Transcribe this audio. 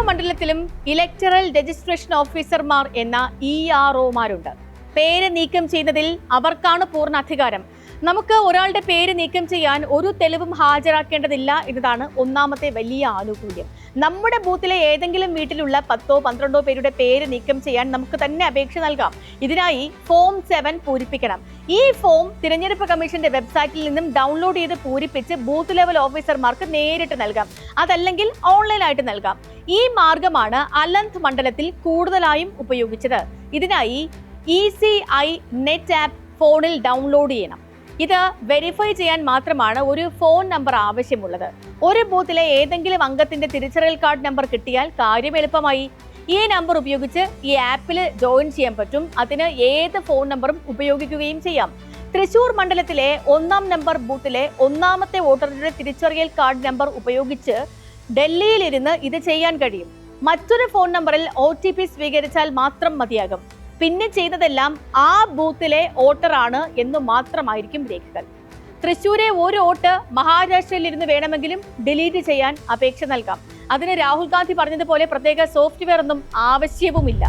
മണ്ഡലത്തിലും electoral registration ഓഫീസർമാർ എന്ന EROമാരുണ്ട്. പേര് നീക്കം ചെയ്യുന്നതിൽ അവർക്കാണ് പൂർണ്ണ അധികാരം. നമുക്ക് ഒരാളുടെ പേര് നീക്കം ചെയ്യാൻ ഒരു തെളിവും ഹാജരാക്കേണ്ടതില്ല എന്നതാണ് ഒന്നാമത്തെ വലിയ ആനുകൂല്യം. നമ്മുടെ ബൂത്തിലെ ഏതെങ്കിലും വീട്ടിലുള്ള 10-12 പേരുടെ പേര് നീക്കം ചെയ്യാൻ നമുക്ക് തന്നെ അപേക്ഷ നൽകാം. ഇതിനായി ഫോം 7 പൂരിപ്പിക്കണം. ഈ ഫോം തിരഞ്ഞെടുപ്പ് കമ്മീഷന്റെ വെബ്സൈറ്റിൽ നിന്നും ഡൗൺലോഡ് ചെയ്ത് പൂരിപ്പിച്ച് ബൂത്ത് ലെവൽ ഓഫീസർമാർക്ക് നേരിട്ട് നൽകാം. അതല്ലെങ്കിൽ ഓൺലൈനായിട്ട് നൽകാം. ഈ മാർഗമാണ് അലന്ത് മണ്ഡലത്തിൽ കൂടുതലായും ഉപയോഗിച്ചത്. ഇതിനായി ECI നെറ്റ് ആപ്പ് ഫോണിൽ ഡൗൺലോഡ് ചെയ്യണം. ഇത് വെരിഫൈ ചെയ്യാൻ മാത്രമാണ് ഒരു ഫോൺ നമ്പർ ആവശ്യമുള്ളത്. ഒരു ബൂത്തിലെ ഏതെങ്കിലും അംഗത്തിന്റെ തിരിച്ചറിയൽ കാർഡ് നമ്പർ കിട്ടിയാൽ കാര്യം എളുപ്പമായി. ഈ നമ്പർ ഉപയോഗിച്ച് ഈ ആപ്പിൽ ജോയിൻ ചെയ്യാൻ പറ്റും. അതിന് ഏത് ഫോൺ നമ്പറും ഉപയോഗിക്കുകയും ചെയ്യാം. തൃശൂർ മണ്ഡലത്തിലെ 1-ാം നമ്പർ ബൂത്തിലെ 1-ാമത്തെ വോട്ടറുടെ തിരിച്ചറിയൽ കാർഡ് നമ്പർ ഉപയോഗിച്ച് ഡൽഹിയിലിരുന്ന് ഇത് ചെയ്യാൻ കഴിയും. മറ്റൊരു ഫോൺ നമ്പറിൽ OTP സ്വീകരിച്ചാൽ മാത്രം മതിയാകും. പിന്നെ ചെയ്തതെല്ലാം ആ ബൂത്തിലെ വോട്ടറാണ് എന്ന് മാത്രമായിരിക്കും രേഖകൾ. തൃശ്ശൂരെ ഒരു വോട്ട് മഹാരാഷ്ട്രയിൽ ഇരുന്ന് വേണമെങ്കിലും ഡിലീറ്റ് ചെയ്യാൻ അപേക്ഷ നൽകാം. അതിന് രാഹുൽ ഗാന്ധി പറഞ്ഞതുപോലെ പ്രത്യേക സോഫ്റ്റ്വെയർ ഒന്നും ആവശ്യവുമില്ല.